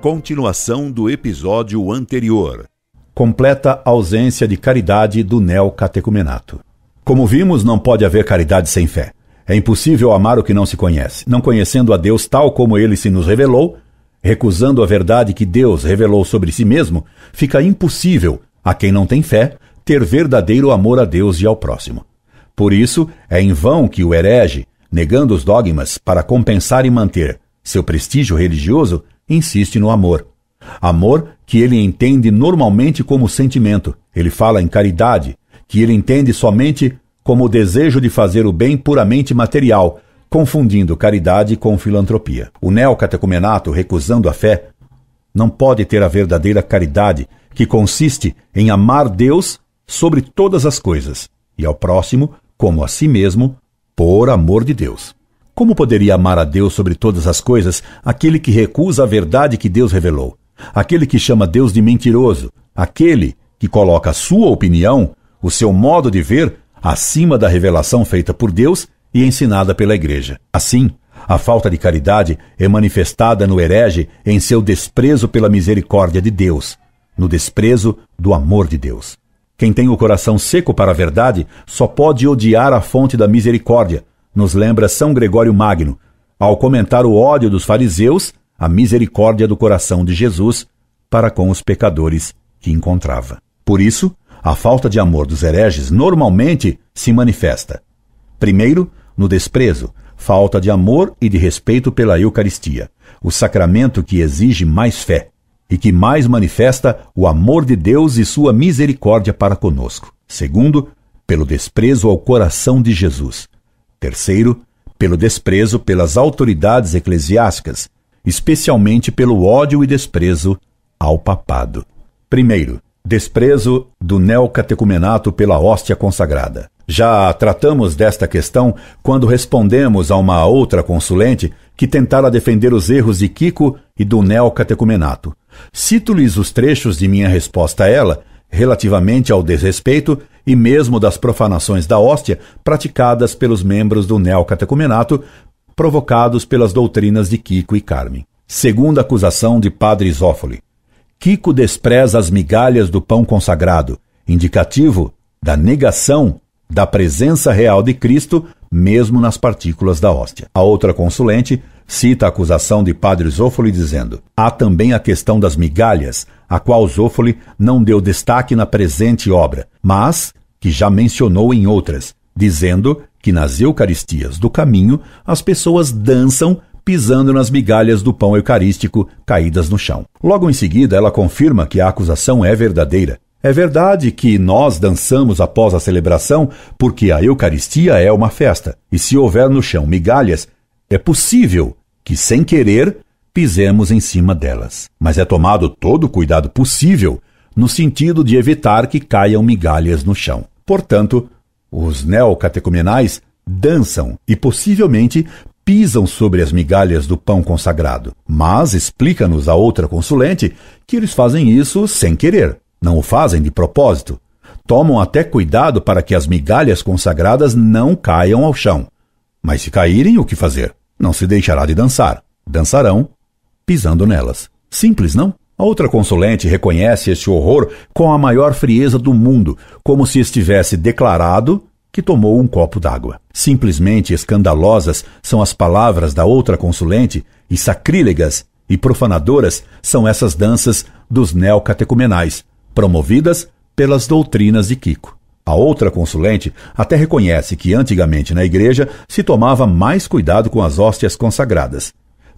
Continuação do episódio anterior. Completa ausência de caridade do neocatecumenato. Como vimos, não pode haver caridade sem fé. É impossível amar o que não se conhece. Não conhecendo a Deus tal como Ele se nos revelou, recusando a verdade que Deus revelou sobre si mesmo, fica impossível, a quem não tem fé, ter verdadeiro amor a Deus e ao próximo. Por isso, é em vão que o herege, negando os dogmas para compensar e manter seu prestígio religioso, insiste no amor. Amor que ele entende normalmente como sentimento. Ele fala em caridade, que ele entende somente como o desejo de fazer o bem puramente material, confundindo caridade com filantropia. O neocatecumenato, recusando a fé, não pode ter a verdadeira caridade, que consiste em amar Deus sobre todas as coisas, e ao próximo como a si mesmo, por amor de Deus. Como poderia amar a Deus sobre todas as coisas aquele que recusa a verdade que Deus revelou? Aquele que chama Deus de mentiroso? Aquele que coloca a sua opinião, o seu modo de ver, acima da revelação feita por Deus e ensinada pela Igreja? Assim, a falta de caridade é manifestada no herege em seu desprezo pela misericórdia de Deus, no desprezo do amor de Deus. Quem tem o coração seco para a verdade só pode odiar a fonte da misericórdia, nos lembra São Gregório Magno, ao comentar o ódio dos fariseus, a misericórdia do coração de Jesus para com os pecadores que encontrava. Por isso, a falta de amor dos hereges normalmente se manifesta, primeiro, no desprezo, falta de amor e de respeito pela Eucaristia, o sacramento que exige mais fé e que mais manifesta o amor de Deus e sua misericórdia para conosco. Segundo, pelo desprezo ao coração de Jesus. Terceiro, pelo desprezo pelas autoridades eclesiásticas, especialmente pelo ódio e desprezo ao papado. Primeiro, desprezo do neocatecumenato pela hóstia consagrada. Já tratamos desta questão quando respondemos a uma outra consulente que tentara defender os erros de Kiko e do neocatecumenato. Cito-lhes os trechos de minha resposta a ela, relativamente ao desrespeito e mesmo das profanações da hóstia praticadas pelos membros do neocatecumenato, provocados pelas doutrinas de Kiko e Carmen. Segunda acusação de Padre Zófoli. Kiko despreza as migalhas do pão consagrado, indicativo da negação da presença real de Cristo, mesmo nas partículas da hóstia. A outra consulente cita a acusação de Padre Zófoli dizendo: há também a questão das migalhas, a qual Zófoli não deu destaque na presente obra, mas que já mencionou em outras, dizendo que nas Eucaristias do caminho as pessoas dançam pisando nas migalhas do pão eucarístico caídas no chão. Logo em seguida, ela confirma que a acusação é verdadeira. É verdade que nós dançamos após a celebração porque a Eucaristia é uma festa, e se houver no chão migalhas, é possível que, sem querer, pisemos em cima delas. Mas é tomado todo o cuidado possível no sentido de evitar que caiam migalhas no chão. Portanto, os neocatecumenais dançam e possivelmente pisam sobre as migalhas do pão consagrado. Mas explica-nos a outra consulente que eles fazem isso sem querer. Não o fazem de propósito. Tomam até cuidado para que as migalhas consagradas não caiam ao chão. Mas se caírem, o que fazer? Não se deixará de dançar. Dançarão pisando nelas. Simples, não? A outra consulente reconhece este horror com a maior frieza do mundo, como se estivesse declarado que tomou um copo d'água. Simplesmente escandalosas são as palavras da outra consulente e sacrílegas e profanadoras são essas danças dos neocatecumenais, promovidas pelas doutrinas de Kiko. A outra consulente até reconhece que antigamente na igreja se tomava mais cuidado com as hóstias consagradas,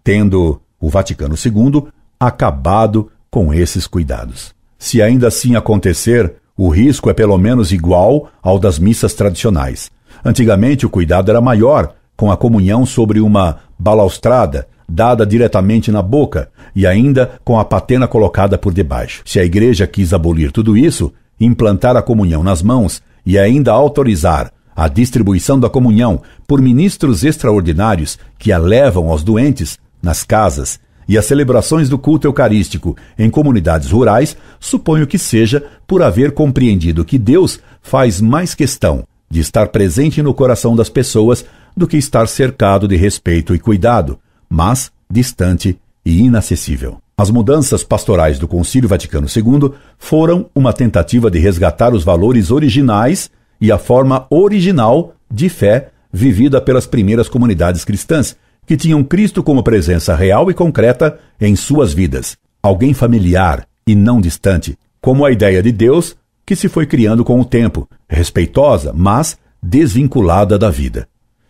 tendo o Vaticano II acabado com esses cuidados. Se ainda assim acontecer, o risco é pelo menos igual ao das missas tradicionais. Antigamente o cuidado era maior, com a comunhão sobre uma balaustrada, dada diretamente na boca, e ainda com a patena colocada por debaixo. Se a igreja quis abolir tudo isso, implantar a comunhão nas mãos e ainda autorizar a distribuição da comunhão por ministros extraordinários que a levam aos doentes nas casas e as celebrações do culto eucarístico em comunidades rurais, suponho que seja por haver compreendido que Deus faz mais questão de estar presente no coração das pessoas do que estar cercado de respeito e cuidado, mas distante e inacessível. As mudanças pastorais do Concílio Vaticano II foram uma tentativa de resgatar os valores originais e a forma original de fé vivida pelas primeiras comunidades cristãs, que tinham Cristo como presença real e concreta em suas vidas, alguém familiar e não distante, como a ideia de Deus que se foi criando com o tempo, respeitosa, mas desvinculada da vida.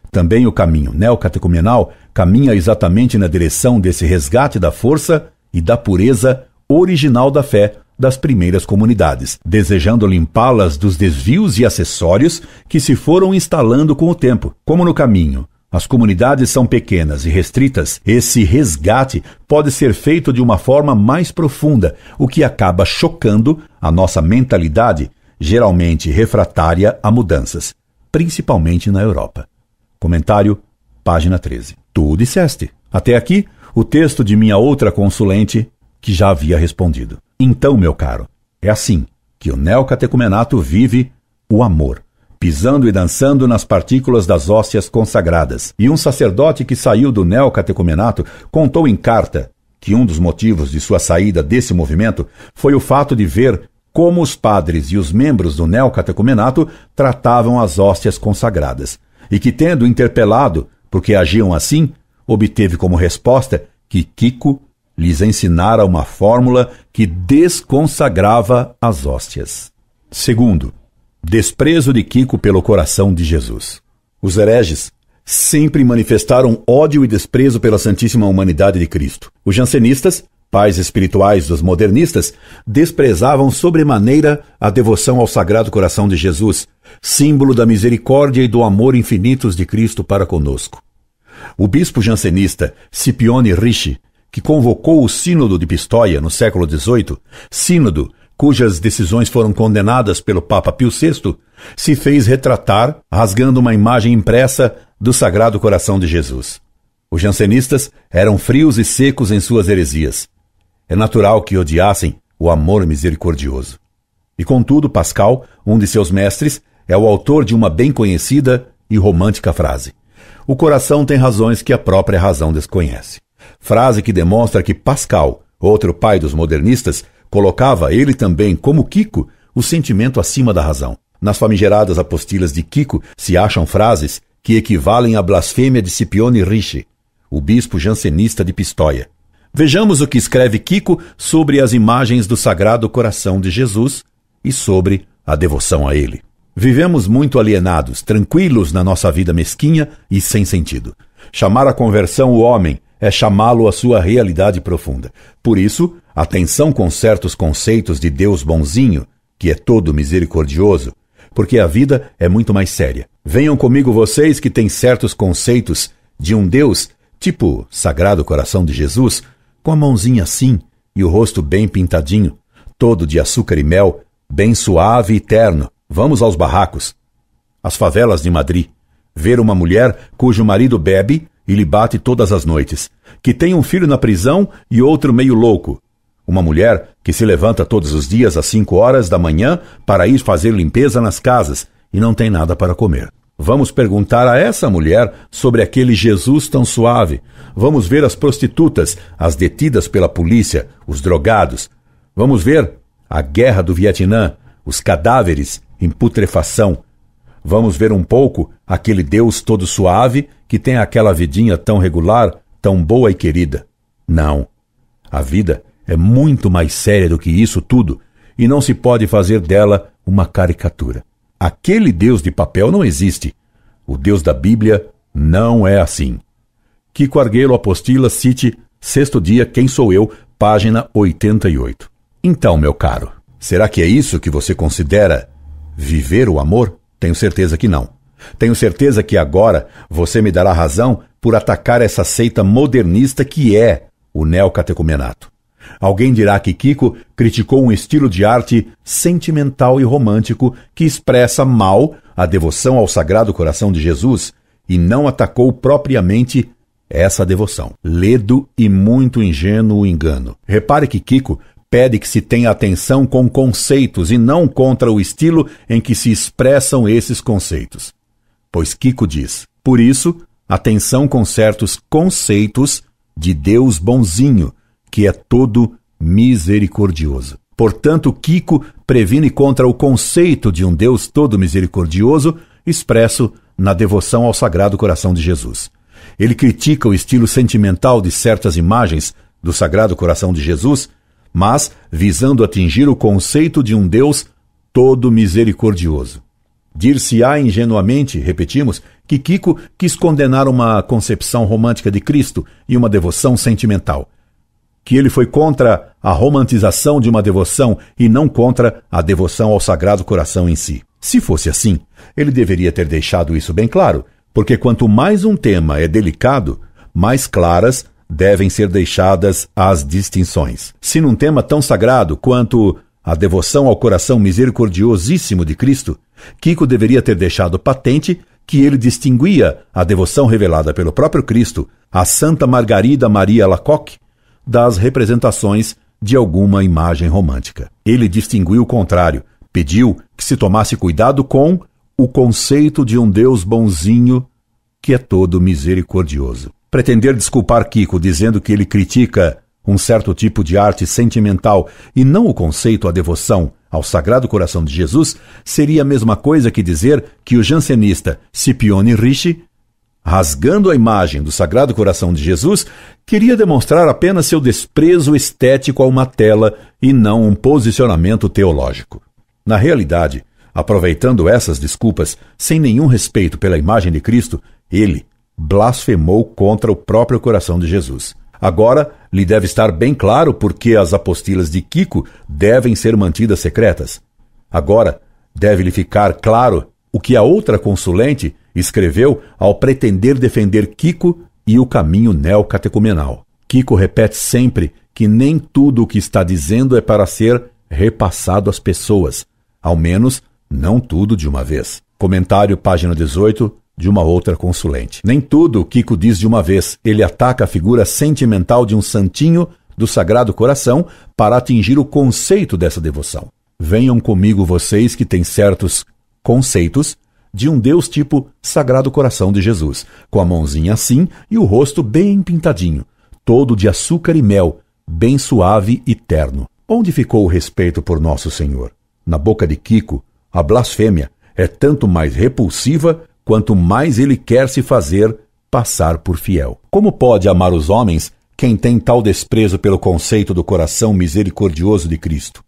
Também o caminho neocatecumenal caminha exatamente na direção desse resgate da força e da pureza original da fé das primeiras comunidades, desejando limpá-las dos desvios e acessórios que se foram instalando com o tempo. Como no caminho as comunidades são pequenas e restritas, esse resgate pode ser feito de uma forma mais profunda, o que acaba chocando a nossa mentalidade, geralmente refratária a mudanças, principalmente na Europa. Comentário, página 13. Tu disseste. Até aqui, o texto de minha outra consulente, que já havia respondido. Então, meu caro, é assim que o neocatecumenato vive o amor, pisando e dançando nas partículas das hóstias consagradas. E um sacerdote que saiu do neocatecumenato contou em carta que um dos motivos de sua saída desse movimento foi o fato de ver como os padres e os membros do neocatecumenato tratavam as hóstias consagradas, e que, tendo interpelado por que agiam assim, obteve como resposta que Kiko lhes ensinara uma fórmula que desconsagrava as hóstias. Segundo, desprezo de Kiko pelo coração de Jesus. Os hereges sempre manifestaram ódio e desprezo pela Santíssima Humanidade de Cristo. Os jansenistas, pais espirituais dos modernistas, desprezavam sobremaneira a devoção ao Sagrado Coração de Jesus, símbolo da misericórdia e do amor infinitos de Cristo para conosco. O bispo jansenista Scipione Ricci, que convocou o Sínodo de Pistoia no século XVIII, sínodo cujas decisões foram condenadas pelo Papa Pio VI, se fez retratar rasgando uma imagem impressa do Sagrado Coração de Jesus. Os jansenistas eram frios e secos em suas heresias. É natural que odiassem o amor misericordioso. E contudo, Pascal, um de seus mestres, é o autor de uma bem conhecida e romântica frase: o coração tem razões que a própria razão desconhece. Frase que demonstra que Pascal, outro pai dos modernistas, colocava ele também, como Kiko, o sentimento acima da razão. Nas famigeradas apostilas de Kiko se acham frases que equivalem à blasfêmia de Scipione Ricci, o bispo jansenista de Pistoia. Vejamos o que escreve Kiko sobre as imagens do Sagrado Coração de Jesus e sobre a devoção a ele. Vivemos muito alienados, tranquilos na nossa vida mesquinha e sem sentido. Chamar a conversão o homem é chamá-lo à sua realidade profunda. Por isso, atenção com certos conceitos de Deus bonzinho, que é todo misericordioso, porque a vida é muito mais séria. Venham comigo vocês que têm certos conceitos de um Deus, tipo Sagrado Coração de Jesus, com a mãozinha assim e o rosto bem pintadinho, todo de açúcar e mel, bem suave e terno. Vamos aos barracos. As favelas de Madrid. Ver uma mulher cujo marido bebe e lhe bate todas as noites, que tem um filho na prisão e outro meio louco. Uma mulher que se levanta todos os dias às 5 horas da manhã para ir fazer limpeza nas casas e não tem nada para comer. Vamos perguntar a essa mulher sobre aquele Jesus tão suave. Vamos ver as prostitutas, as detidas pela polícia, os drogados. Vamos ver a guerra do Vietnã, os cadáveres em putrefação. Vamos ver um pouco aquele Deus todo suave que tem aquela vidinha tão regular, tão boa e querida. Não. A vida é muito mais séria do que isso tudo e não se pode fazer dela uma caricatura. Aquele Deus de papel não existe. O Deus da Bíblia não é assim. Kiko Arguello, Apostila, cite, 6º dia, Quem Sou Eu, página 88. Então, meu caro, será que é isso que você considera viver o amor? Tenho certeza que não. Tenho certeza que agora você me dará razão por atacar essa seita modernista que é o neocatecumenato. Alguém dirá que Kiko criticou um estilo de arte sentimental e romântico que expressa mal a devoção ao Sagrado Coração de Jesus e não atacou propriamente essa devoção. Ledo e muito ingênuo engano. Repare que Kiko pede que se tenha atenção com conceitos e não contra o estilo em que se expressam esses conceitos. Pois Kiko diz, por isso, atenção com certos conceitos de Deus bonzinho, que é todo misericordioso. Portanto, Kiko previne contra o conceito de um Deus todo misericordioso expresso na devoção ao Sagrado Coração de Jesus. Ele critica o estilo sentimental de certas imagens do Sagrado Coração de Jesus, mas visando atingir o conceito de um Deus todo misericordioso. Dir-se-á ingenuamente, repetimos, que Kiko quis condenar uma concepção romântica de Cristo e uma devoção sentimental. Que ele foi contra a romantização de uma devoção e não contra a devoção ao Sagrado Coração em si. Se fosse assim, ele deveria ter deixado isso bem claro, porque quanto mais um tema é delicado, mais claras devem ser deixadas as distinções. Se num tema tão sagrado quanto a devoção ao coração misericordiosíssimo de Cristo, Kiko deveria ter deixado patente que ele distinguia a devoção revelada pelo próprio Cristo a Santa Margarida Maria Alacoque das representações de alguma imagem romântica. Ele distinguiu o contrário, pediu que se tomasse cuidado com o conceito de um Deus bonzinho que é todo misericordioso. Pretender desculpar Kiko dizendo que ele critica um certo tipo de arte sentimental e não o conceito, a devoção ao Sagrado Coração de Jesus, seria a mesma coisa que dizer que o jansenista Scipione Ricci, rasgando a imagem do Sagrado Coração de Jesus, queria demonstrar apenas seu desprezo estético a uma tela e não um posicionamento teológico. Na realidade, aproveitando essas desculpas, sem nenhum respeito pela imagem de Cristo, ele blasfemou contra o próprio coração de Jesus. Agora, lhe deve estar bem claro por que as apostilas de Kiko devem ser mantidas secretas. Agora, deve-lhe ficar claro o que a outra consulente escreveu ao pretender defender Kiko e o caminho neocatecumenal. Kiko repete sempre que nem tudo o que está dizendo é para ser repassado às pessoas, ao menos não tudo de uma vez. Comentário, página 18, de uma outra consulente. Nem tudo Kiko diz de uma vez. Ele ataca a figura sentimental de um santinho do Sagrado Coração para atingir o conceito dessa devoção. Venham comigo vocês que têm certos conceitos de um Deus tipo Sagrado Coração de Jesus, com a mãozinha assim e o rosto bem pintadinho, todo de açúcar e mel, bem suave e terno. Onde ficou o respeito por Nosso Senhor? Na boca de Kiko, a blasfêmia é tanto mais repulsiva quanto mais ele quer se fazer passar por fiel. Como pode amar os homens quem tem tal desprezo pelo conceito do coração misericordioso de Cristo?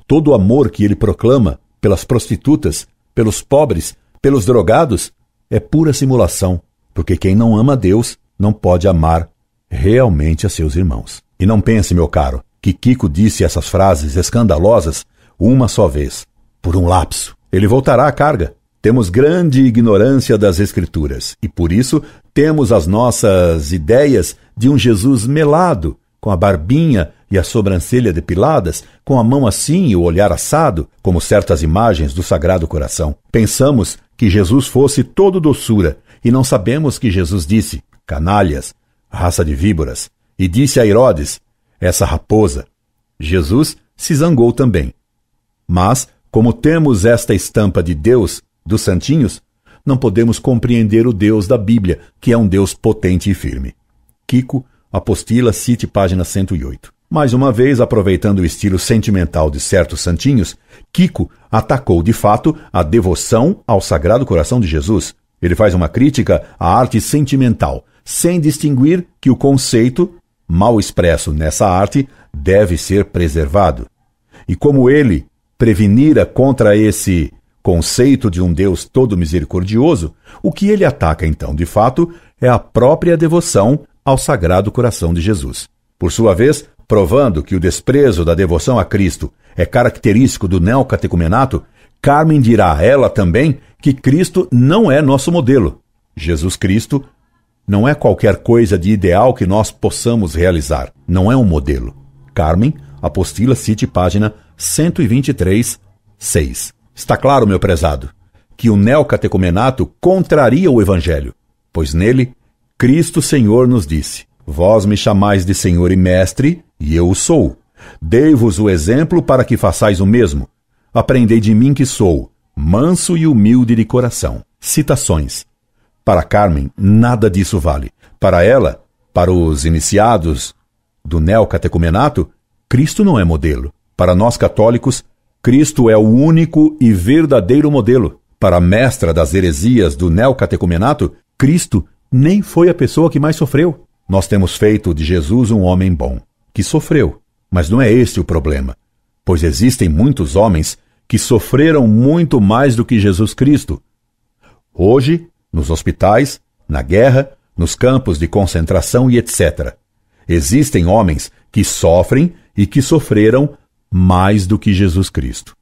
Todo o amor que ele proclama pelas prostitutas, pelos pobres, pelos drogados, é pura simulação, porque quem não ama Deus não pode amar realmente a seus irmãos. E não pense, meu caro, que Kiko disse essas frases escandalosas uma só vez, por um lapso. Ele voltará à carga. Temos grande ignorância das Escrituras e, por isso, temos as nossas ideias de um Jesus melado, com a barbinha e a sobrancelha depiladas, com a mão assim e o olhar assado, como certas imagens do Sagrado Coração. Pensamos que Jesus fosse todo doçura e não sabemos que Jesus disse, canalhas, raça de víboras, e disse a Herodes, essa raposa. Jesus se zangou também. Mas, como temos esta estampa de Deus, dos santinhos, não podemos compreender o Deus da Bíblia, que é um Deus potente e firme. Kiko, apostila, cite página 108. Mais uma vez, aproveitando o estilo sentimental de certos santinhos, Kiko atacou de fato a devoção ao Sagrado Coração de Jesus. Ele faz uma crítica à arte sentimental, sem distinguir que o conceito, mal expresso nessa arte, deve ser preservado. E como ele prevenira contra esse conceito de um Deus todo misericordioso, o que ele ataca então, de fato, é a própria devoção ao Sagrado Coração de Jesus. Por sua vez, provando que o desprezo da devoção a Cristo é característico do neocatecumenato, Carmen dirá ela também que Cristo não é nosso modelo. Jesus Cristo não é qualquer coisa de ideal que nós possamos realizar. Não é um modelo. Carmen, apostila, cite página 123, 6. Está claro, meu prezado, que o neocatecumenato contraria o Evangelho, pois nele, Cristo Senhor nos disse, vós me chamais de Senhor e Mestre, e eu o sou. Dei-vos o exemplo para que façais o mesmo. Aprendei de mim que sou manso e humilde de coração. Citações. Para Carmen, nada disso vale. Para ela, para os iniciados do neocatecumenato, Cristo não é modelo. Para nós católicos, Cristo é o único e verdadeiro modelo. Para a mestra das heresias do neocatecumenato, Cristo nem foi a pessoa que mais sofreu. Nós temos feito de Jesus um homem bom, que sofreu. Mas não é esse o problema, pois existem muitos homens que sofreram muito mais do que Jesus Cristo. Hoje, nos hospitais, na guerra, nos campos de concentração e etc. Existem homens que sofrem e que sofreram mais do que Jesus Cristo.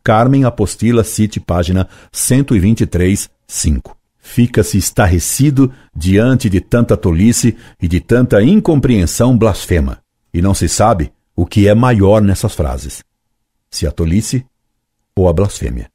Carmen Apostila, cite página 123, 5. Fica-se estarrecido diante de tanta tolice e de tanta incompreensão blasfema, e não se sabe o que é maior nessas frases, se a tolice ou a blasfêmia.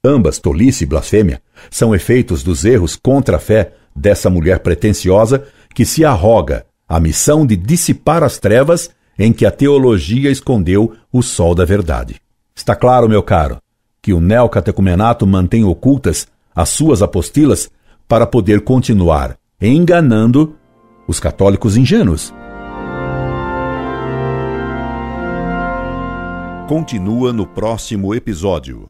Ambas, tolice e blasfêmia, são efeitos dos erros contra a fé dessa mulher pretensiosa que se arroga a missão de dissipar as trevas em que a teologia escondeu o sol da verdade. Está claro, meu caro, que o neocatecumenato mantém ocultas as suas apostilas para poder continuar enganando os católicos ingênuos. Continua no próximo episódio.